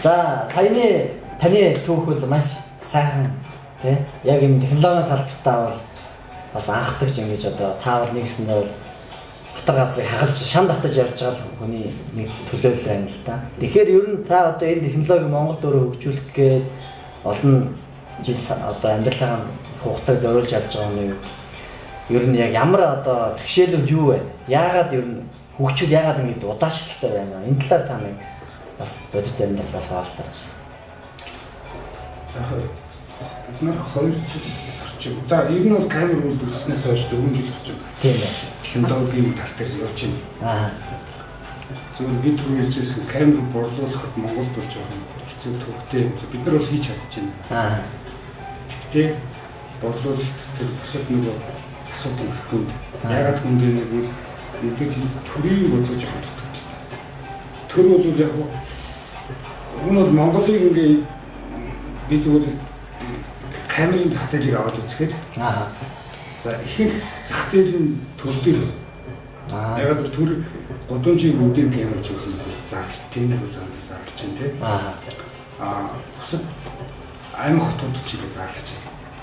За саяны таны түүх бол маш сайхан тий. Яг энэ технологийн салбартаа бол бас анхдагч ингэж одоо таавал нэгсэндээ бол хатар газрыг хагалж шан татаж явж байгаа хүний нэг төлөөлөл байна л да. Тэгэхээр ер нь та одоо энэ технологиг Монголд өөрөө хөгжүүлэх гээд олон жил одоо амьдралаа хугацааг зориулж явж байгаа нэг ер нь яг ямар одоо тэгшээлүүд юу вэ? Яагаад ер нь хөгжүүл яагаад ингэж удаашралтай байна? Энэ талаар та нэг бас бодит амьдралаас хаалцаач. Бид нар 2 жил орчим. За ер нь бол камер үйлдвэрлэснээс хойш 4 жил орчим. Тийм ээ. Технологийн тал дээр явж байна. Зөвхөн бид түрүүлжсэн камер борлуулахад Монголд бол жоохон хэцүү төвхтэй. Бид нар бол хийж чадчихна. Гэхдээ борлуулалт тэр бусад нөгөө асуудал их хүнд. Ягаад хүнд нэг нь бид төрийн бодлого жоохон дутдаг. Төр бол яг энэ бол Монголыг ингээ би зүгээр камерын зах зээлийг аваад үзэхэд за ихэнх зах зээлийн төр дээр яг төр годомжийн бүгдийн камерч болно. За тендер үзэн зарлж байна тий. Бусад аймаг хотууд ч их зарлж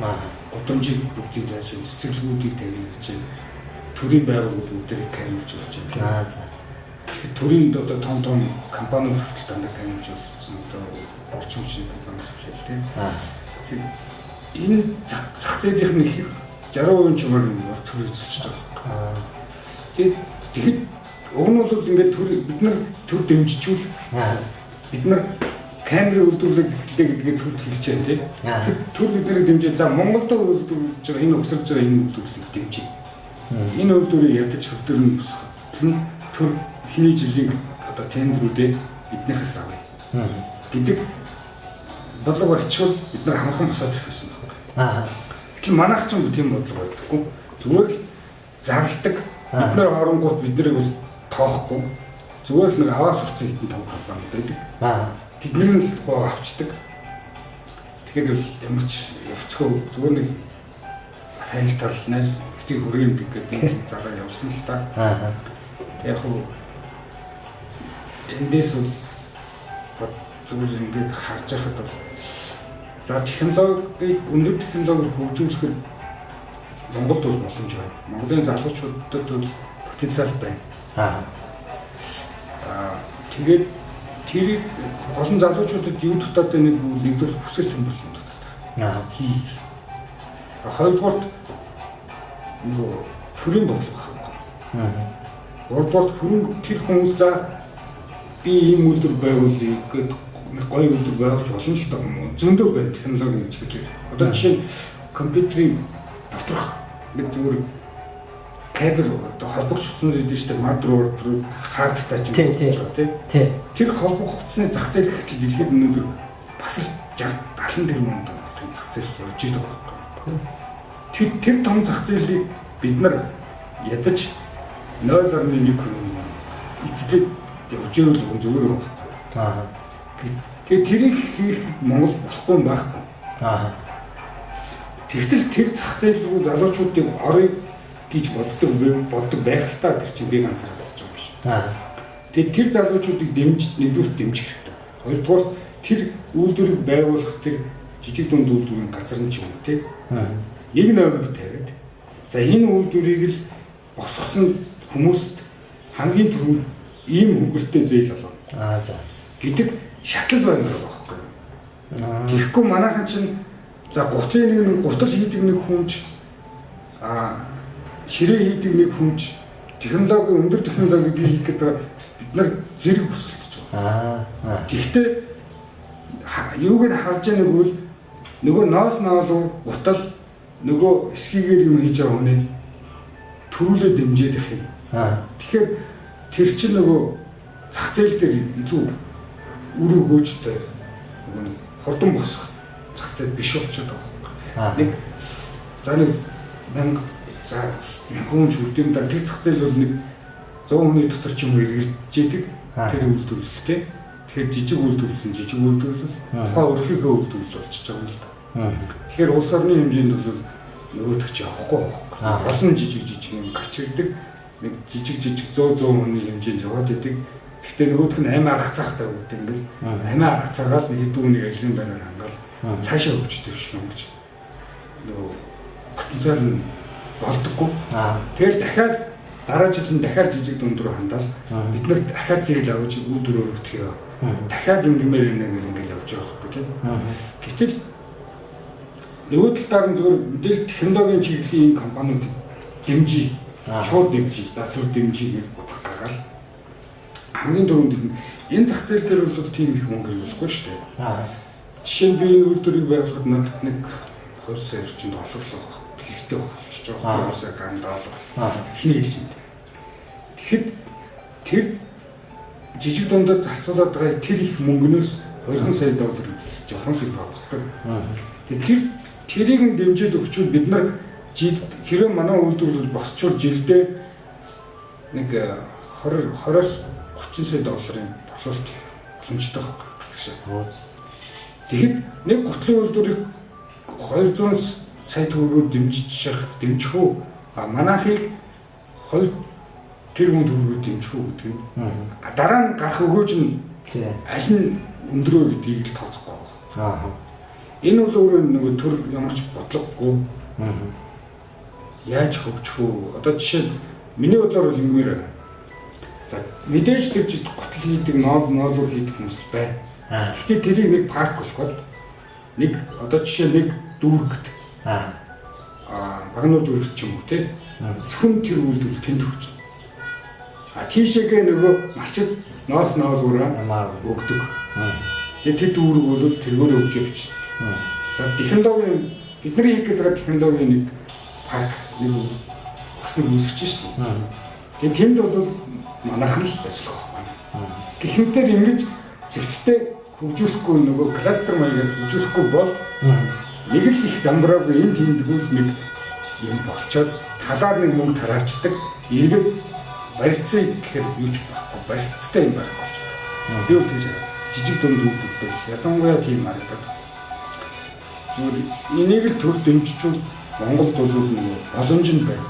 байна. Годомжийн бүгдийг яаж цэцэрлэгүүдийг тавьж байна. Төрийн байгууллагууд бүгдийг камерч болж байна. За төрийн одоо том компаниуд хүртэл дандаа камерч болсон одоо орчин шиг компаниуд хэлээ тий. Энэ зах зээлийнх нь их 60% чимээр төр эзэлж байгаа. Тэгэхэд уг нь бол ингээд бид нар төр дэмжижүүл бид нар камерын үйлдвэрлэлтэй гэдгээ төр хэлж байна тий. Төр бидний дэмжиж за Монголд үйлдвэрлэж байгаа энэ өсөрж байгаа энэ үйлдвэрлэлийг дэмжиж. Энэ үйлдвэрийг ядаж хөлтөрн босгоход нь төр эхний жилийн одоо тендерүүдээ биднээс авъя гэдэг бодлого барьчихвал бид нар хамхан босоод ирэх байсан байна. Гэтэл манайх ч юм тийм бодлого байдаггүй. Зүгээр л зарладаг. Бидний оронгууд биднийг бол тоохгүй. Зүгээр л нэг аваа сурцсан хитэн том компани байдаг. Тэдний л тухайг авчдаг. Тэгэхээр бол ямар ч явцгүй зүгээр нэг хайлтал найс ихтэй хүрээнд гэдэг зараа явсан л та. Яг хөө эндээс бол зүгээр ингээд харж байхад бол за технологиг өндөр технологиор хөгжүүлэхэд Монголд бол боломж байна. Монголын залуучуудад бол потенциал байна. Тэгээд тэрийг голон залуучуудад юу дутаад байгааг нэгдүгээр хүсэл тэмдэглэл дутаад. Хийх. Хоёрдугаар нөгөө төрийн бодлого байхгүй. Гуравдугаар хөрөнгө тэр хүмүүс за би ийм үйлдвэр байгуулъя гэдэг гоё үйлдвэр байгуулж болно л доо. Зөндөө байна технологийн чиглэл. Одоо жишээ нь компьютерийн доторх нэг зүгээр кабель одоо холбогч утснууд гэдэг чинь motherboard руу хардтай ч юм болж байгаа тийм. Тэр холбох утасны зах зээл гэхэл дэлхийд өнөөдөр бас л 60 70 тэрбум долларын зах зээл явж байгаа байхгүй. Тэр том зах зээлийг бид нар ядаж 0.1 эцэд явж ивэл зүгээр байхгүй. Тэгээд тэрийг хийх Монгол болохгүй байхгүй. Тэгтэл тэр зах зээл рүү залуучуудыг орё гэж боддог байх л та тэр чинь би ганцаар болж байгаа юм биш. Тэгээд тэр залуучуудыг нэгдүгээр дэмжих хэрэгтэй. Хоёрдугаар тэр үйлдвэрийг байгуулах тэр жижиг дунд үйлдвэрийн газар нь ч юм уу тийм. Нэг номер тавиад за энэ үйлдвэрийг л босгосон хүмүүст хамгийн түрүүнд ийм хөнгөлтэй зээл олгоно. За гэдэг шатлал байна байхгүй. Тэгэхгүй манайхан чинь за гутлын нэг гутал хийдэг нэг хүмж ширээ хийдэг нэг хүмж технологи өндөр технологи бий хийх гэдэг бид нар зэрэг хүсэлтэж байгаа. Гэхдээ юуг нь харж байгаа нэг үл нөгөө ноос наалуу гутал нөгөө эсхийгээр юм хийж байгаа хүний төрүүлээ дэмжиж явах юм. Тэгэхээр тэр чинь нөгөө зах зээл дээр илүү үр өгөөжтэй нөгөө хурдан босох зах зээл биш болчиход байгаа. Нэг за нэг 1000 хүн хүрдэм да тэр зах зээл бол нэг 100 хүний дотор ч юм уу эргэлж идэг тэр үйлдвэрлэл тий. Тэгэхээр жижиг үйлдвэрлэл тухайн өрхийнхөө үйлдвэрлэл болчихж байгаа юм л да. Тэгэхээр улс орны хэмжээнд бол нөгөөтгч явахгүй байна. Олон жижиг юм гарч ирдэг. Нэг жижиг 100 хүний хэмжээнд яваад идэг. Гэхдээ нөгөөх нь амь арга цаахтай бүгд ингээл амь арга цагаал нэг дүүнийг ажлын байраар хангаал цаашаа хөгждөг шиг юм гэж. Нөгөө потенциал нь болдоггүй. Тэгэл дахиад дараа жил нь дахиад жижиг дүнд рүү хандаад бид нар дахиад зэрэг авч үүдрөөр өртгөө. Дахиад ингэмээр ингээл явж байгаа байхгүй тийм. Гэтэл нөгөө талаар нь зөвхөн мэдээлэл технологийн чиглэлийн энэ компаниуд дэмжиж, шууд дэмжиж, затвар дэмжиж гэж бодох гал хамгийн дөрөнд энэ зах зээл дээр бол тийм их мөнгө хэрэглэхгүй шүү дээ. Жишээ нь би энэ үйлдвэрийг байгуулахад надад нэг 20 сая орчим доллар хэрэгтэй болчихж байгаа. 20 сая $10 ихний хэлжинд. Тэгэхэд тэр жижиг дундад зарцуулаад байгаа тэр их мөнгнөөс 20 сая доллар жоохон л багтдаг. Тэгэхээр тэрийг нь дэмжиж өгчвөл бид нар хэрэв манай үйлдвэрлэл босчвол жилдээ нэг 20-оос 30 сая долларын борлуулалт боломжтой байхгүй. Тэгэхэд нэг гутлын үйлдвэрийг 200 сая төгрөгөөр дэмжих үү? Манайхыг 2 тэрбум төгрөгөөр дэмжих үү гэдэг нь. Дараа нь гарах өгөөж нь аль нь өндрөө гэдгийг л тооцохгүй байна. Энэ бол өөрөө нэг төр ямар ч бодлогогүй. Яаж хөгжих үү? Одоо жишээ нь миний бодлоор юмэр. За мэдээж тэр гутал хийдэг, ноолуур хийдэг хүмүүс байна. Гэхдээ тэрийг нэг парк болгоод нэг одоо жишээ нэг дүүрэгт багнуур дүүрэгт ч юм уу тий. Зөвхөн тэр үйлдвэр тэнд өгч. Тийшээгээ нөгөө малчид ноолуураа өгдөг. Тэгээд тэр дүүрэг бол тэргөөр өгч явж. За технологийн бидний хийх гэдэг технологийн нэг парк нэг басна үүсгэж шүү дээ. Тэгээд тэнд бол манайхан л ажиллах байна. Гэхдээ ингэж зэгцтэй хөгжүүлэхгүй нөгөө кластер маягаар хөгжүүлэхгүй бол нэг л их замбраагүй энэ тэмдгүүл нэг юм болчоод талаар нэг мөнгө тараачдаг. Эргээд барилцсан гэхээр юу ч байхгүй. Барилцтай юм байхгүй болчих. Би бол тэгж жижиг дунд үйлдвэртэй ялангуяа тийм харагдаад. Зүгээр энийг л төр дэмжчихвэл Монголд бол нөгөө боломж нь байна.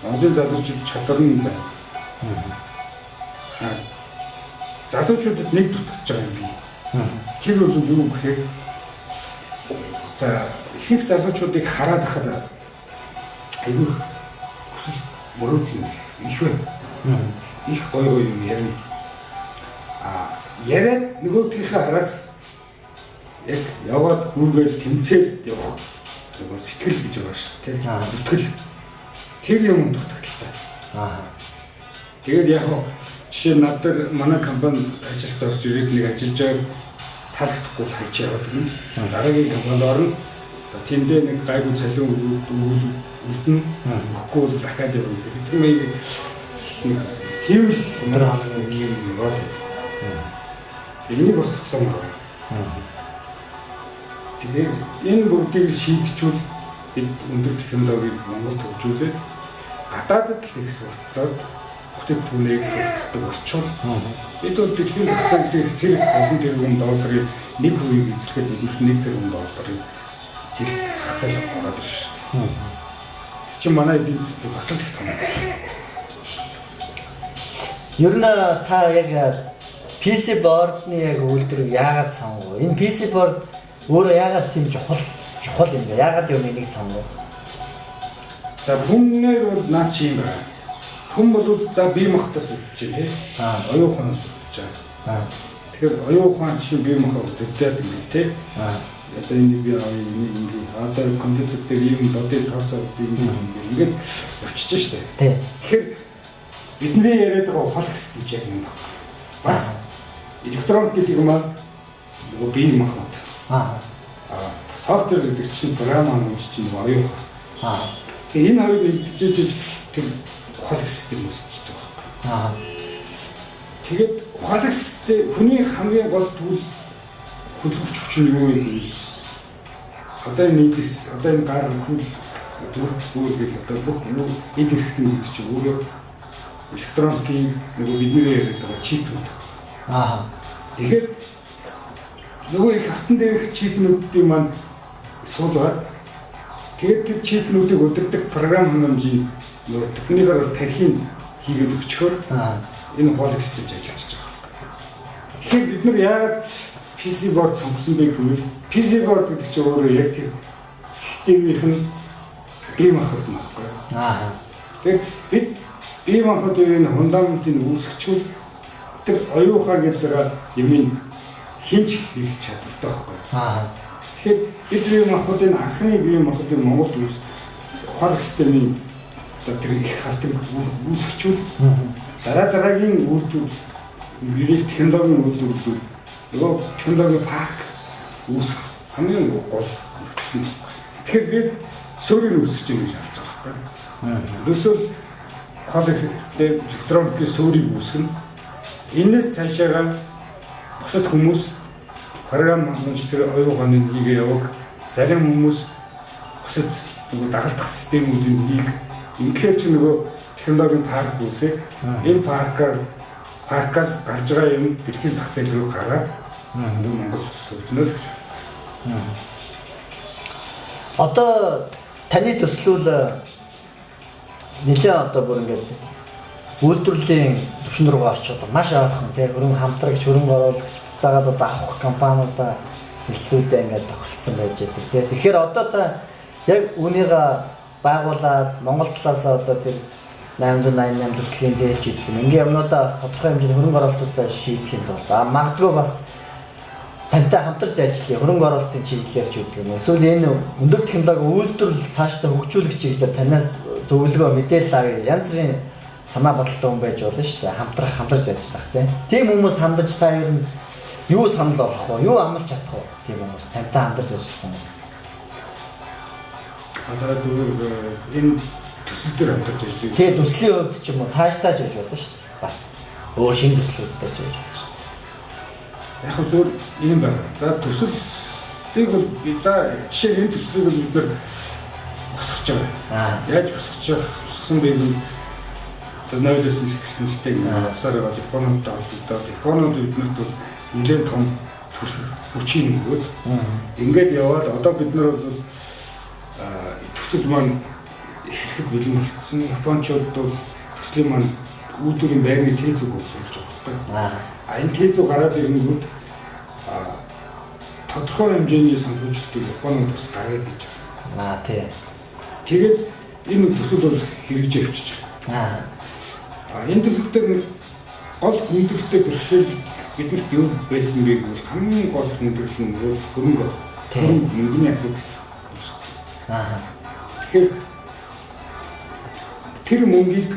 Монголын залуучууд чадвар нь байна. Залуучуудад нэг дутгаж байгаа юм би. Тэр бол юу гэхээр за их залуучуудыг хараад хахад айгүй хүсэл мөрөөд юм их байна. Их гоё юм ярина. Яриад нөгөөдгийнхээ араас яг яваад гүргээд тэмцээд явах нөгөө сэтгэл гэж байгаа шүү дээ. Зүтгэл. Тэр юм дутагдлаа. Тэгээд яг жишээ надад манай компанид ажилд орж ирээд нэг ажиллаж байгаа таалагдахгүй хайж яваад гин. Дараагийн компанид орно. Тэндээ нэг гайгүй цалин үлдэн өгөхгүй бол дахиад явна. Тэр маяг нэг тийм л өндөр хаалгын юм яваад. Энийг бас зогсоом байна. Тэгээд энэ бүгдийг шийдчихвэл бид өндөр технологиг Монголд хөгжүүлээд гадаадд л их сурталчилаад бүтээгдэхүүнийг сурталчилдаг болчихвол бид бол дэлхийн зах зээл дээр тэр олон тэрбум долларын 1% эзлэхэд нэг тэрбум долларын жилд зах зээл гараад ирж шүү дээ. Чи манай эдийн засгийн бас л их том. Ер нь та яг PC board-ны яг үйлдвэрийг яагаад сонгов? Энэ PC board өөрөө яагаад тийм чухал юм бэ? Яагаад юу нэг сонгов? За хүнээр бол наа чи юм байна. Хүн бол за бие махбодоос үлдчихэ тий. Оюуханаас үлдчихэ. Тэгэхээр оюухан чинь бие махбод үлдээд юм тий. Одоо энэ би энэ одоо компьютер дээр юм бодыг тооцоод ингээд өччих штэ. Тий. Тэгэхээр бидний яриад байгаа фолкс гэж яг юм байна. Бас электроник гэдэг юм аа нөгөө бие махбод. Софтвер гэдэг чинь програм хангамж чинь оюухан. Тэгээ энэ хоёр нэгдчихэж тэр ухаалаг систем үүсчихэж байгаа. Тэгээд ухаалаг систем хүний хамгийн гол зүйл хөдөлгөгч хүч нь юу вэ? Одоо энэ нийтлээс одоо энэ гар хөл зүрх гэх одоо бүх юу эд хэрэгтэй юм чинь өөрөө электроникийн нөгөө бидний яриад байгаа чипүүд. Тэгэхээр нөгөө их хатан дээрх чипнүүдийн маань суулгаад тэгээд тэр чипнүүдийг өдөртөг програм хангамжийн нөгөө техникээр тархийг хийгээд өчгөр энэ фолкс систем ажиллаж байгаа. Тэгэхээр бид нар яагаад PC board сонгосон бэ гэвэл PC board гэдэг чинь өөрөө яг тэр системийнх нь бие махбод нь баггүй. Тэгэхээр бид бие махбодын фундаментыг үүсгэчихвэл тэр оюухаа гэдэг юмыг хинч хийх чадвартай байхгүй. Тэгэхээр бид бие махбодын анхны бие махбодын Монголд ухаалаг системийн тэр их хавтыг үүсгэчихвэл дараагийн үйлдвэр ирэх технологийн үйлдвэрлэл нөгөө технологийн парк үүсэх хамгийн гол. Тэгэхээр бид суурийг үүсгэж байгаа гэж харж байгаа байхгүй. Өөрөөр ухаалаг систем электроникийн суурийг үүсгэн энэс цаашаа бусад хүмүүс програм хангаж тэр оюуханы хийгээ яваг зарим хүмүүс бусад нөгөө дагалдах системүүдийн хийх ингээд ч нөгөө технологийн парк үүсэх энэ паркаас гарч байгаа юм дэлхийн зах зээл рүү гараад Монгол сүлжнөл гэж. Одоо таны төслөл нэлээ одоо бүр ингээд үйлдвэрлэлийн түвшин рүүгээ очиод маш ойрхон тийм хөрөнгө хамтрагч хөрөнгө оруулагч буцаагаад одоо авах компаниудаа хэлслүүдээ ингээд тохиролцсон байж байгаа тийм. Тэгэхээр одоо та яг үүнийг байгуулад Монгол талаас одоо тэр 888 төслийн зээлч гэдэг юм. Ингээ юмнуудаа бас тодорхой хэмжээний хөрөнгө оруулалтуудаа шийдэхин тулд магадгүй бас тантай хамтарч ажиллая хөрөнгө оруулалтын чиглэлээр ч гэдэг юм. Эсвэл энэ өндөр технологи үйлдвэрлэл цаашдаа хөгжүүлэх чиглэлээр танаас зөвлөгөө мэдээлэл авъя. Янз бүрийн санаа бодолтой хүн байж болно шүү дээ. Хамтарч ажиллах тийм хүмүүс хандаж та ер нь юу санал болох вэ? Юу амлаж чадах вэ? Тийм хүмүүс тантай хамтарч ажиллах хүмүүс. Хандаа зүгээр энэ төсөл дээр хамтарч ажиллая. Тэгээ төслийн хувьд ч юм уу цаашдаа ажиллаж болно шүү дээ. Бас өөр шинэ төслүүдтэй ч ажиллаж байна. Яг хөө зөв юм байна. За төсөлийг бол за жишээ энэ төслийг бол бид босгож байгаа. Яаж босгосон бэ гэвэл нойлоос ихсэн л дээ. Усаар байгаа телефонуудтай холбогдоод телефонууд биднэрт бол нэлээд том хүчин өгөөд ингээд яваад одоо бид нар бол төсөл маань ихэд бэлэн болсон. Японочдод бол төслийн маань үйлдвэрийн байрны тээзүүг үүсгэж байгаа. Энэ тээзүү гараад ирэнгүүт тодорхой хэмжээний санхүүжилтийг Японууд бас гаргаад ирж байгаа. Тийм. Тэгээд энэ төсөл бол хэрэгжиж явчихж байгаа. Энэ төсөл дээр гол хүндрэлтэй бэрхшээл биднэрт юу байсан бэ гэвэл хамгийн гол хүндрэл нь хөрөнгө мөнгөний асуудал үүссэн. Тэгэхээр тэр мөнгийг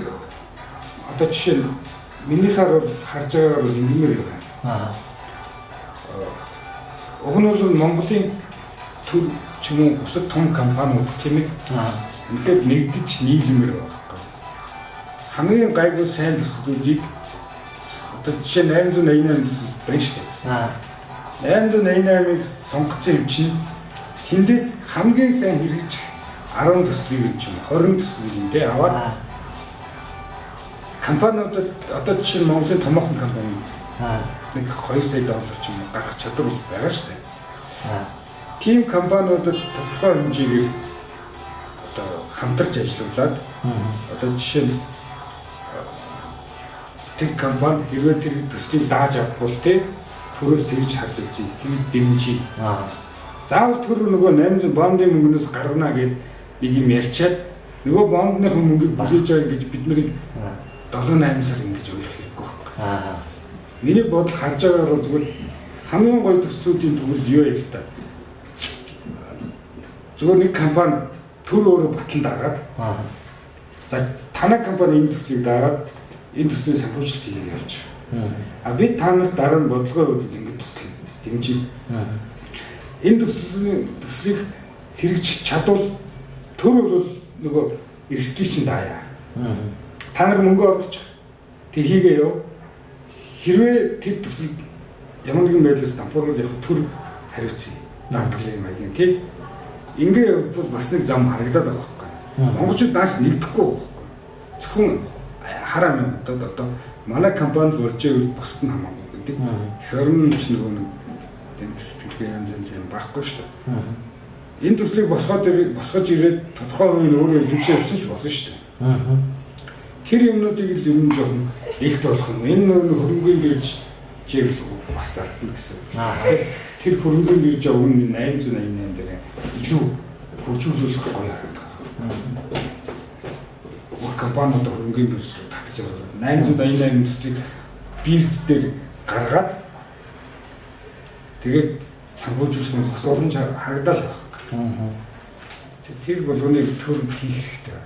одоо жишээ нь минийхаар харж байгаагаар ингэмээр байна. Уг нь бол Монголын төр ч юм уу бусад том компаниуд тийм ээ. Ингээд нэгдэж нийлмээр байна. Хамгийн гайгүй сайн төслүүдийг одоо жишээ нь 888 төсөл байна шүү дээ. 888-ыг сонгоцсон юм чинь тэндээс хамгийн сайн хэрэгжих 10 төслийг юм чинь 20 төслийг нэ аваад компаниудад одоо жишээ нь Монголын томоохон компани нэг 2 сая доллар ч юм уу гарах чадвар байгаа шүү дээ. Тим компаниудад тодорхой хэмжээгээр одоо хамтарч ажиллаулаад одоо жишээ нь тэр компани хэрвээ тэр төслийг дааж авахгүй те төрөөс тэгж харж үзье. Тэр дэмжиж. Заавал төр нөгөө 800 бондын мөнгнөөс гаргана гэд нэг юм ярьчаад нөгөө бондны мөнгийг бүлээж байгаа гэж бид нарыг 7-8 сар ингэж өгөх хэрэггүй байна. Миний бодол харж байгаагаар зүгээр хамгийн гоё төслүүдийн төгөл юу яа л та. Зүгээр нэг компани төр өөрөө батлан дагаад за танай компани энэ төслийг дагаад энэ төслийн санхүүжилт хийх явж байгаа. Бид та нарт дараа нь бодлогоо өгөх ингэж төсөл дэмжиж. Энэ төслийг хэрэгжих чадвал төр бол нөгөө эрсдлийн чинь даая. Та нар мөнгө оруулж тэг хийгээ яв. Хэрвээ тэр төсөл ямар нэгэн байдлаас дампуурал явах төр хариуцъя. Даатгалын маягийн тий. Ингээ бас нэг зам харагдаад байгаа байхгүй. Монголчууд нааш нэгдэхгүй байхгүй. Зөвхөн хараа юм одоо манай компанид болж ивэл бусд нь хамаагүй гэдэг. Хөрөн ч нөгөө нэг сэтгэлгээ янз янз байхгүй шүү дээ. Энэ төслийг босгож ирээд тодорхой хувийн өөрөө эзэмшээ явсан ч болно шүү дээ. Тэр юмнуудыг л юм жоохон илт болох юм. Энэ хөрөнгөний гэрж жиглэг бас зардна гэсэн. Тэр хөрөнгөний бирж өмнө 888 дээр илүү хөгжүүлүүлэх гоё харагдах. Компаниуд хөрөнгөний бирж рүү татчих яваад 888 төслийг бирж дээр гаргаад тэгээд санхүүжүүлэх нь бас олон харагдал байна. Тэр болгоныг төр хийх хэрэгтэй.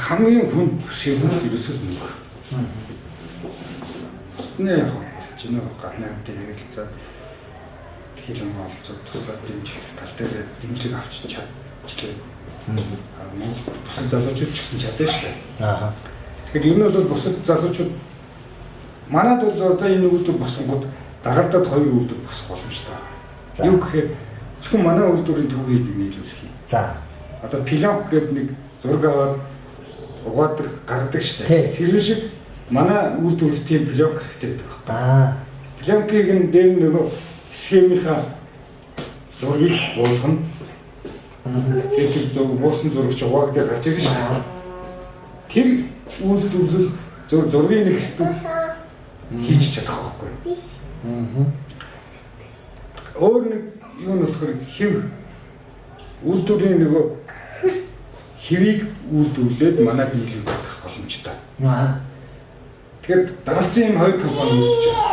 Хамгийн хүнд шийдвэр ерөөсөө нэг. Тэсний яг чинь гадны хамтын хэрэгэлцээ хэлэн олцоод туслаад дэмжих тал дээр дэмжлэг авч чадчихлаа. Монгол бусад залуучууд ч гэсэн чадсан шүү дээ. Тэгэхээр ер нь бол бусад залуучууд манайд бол одоо энэ үйлдвэр босгонгод дагалдаад 2 үйлдвэр босгох боломжтой. Юу гэхээр зөвхөн манай үйлдвэрийн төвийг нийлүүлэх юм. За. Одоо пилонк гэдэг нэг зураг аваад угаадаг гардаг шүү дээ. Тэр шиг манай үйлдвэрлэлт тийм пилонк хэрэгтэй гэдэг байна. Пилонкийг энэ дээр нөгөө схемийнхаа зургийг болгоно. Тэр зөв буусан зурагч угаагдаг гарч ирж шүү. Тэр үйлдвэрлэл зургийн нэг хэсэг хийж чадах байхгүй. Өөр нэг юу нь болохоор хэв үйлдвэрийн нөгөө хэвийг үйлдвэрлээд манайд нийлүүлэх боломжтой. Тэгэхээр дагалзын юм 2 компани үүсэж байна.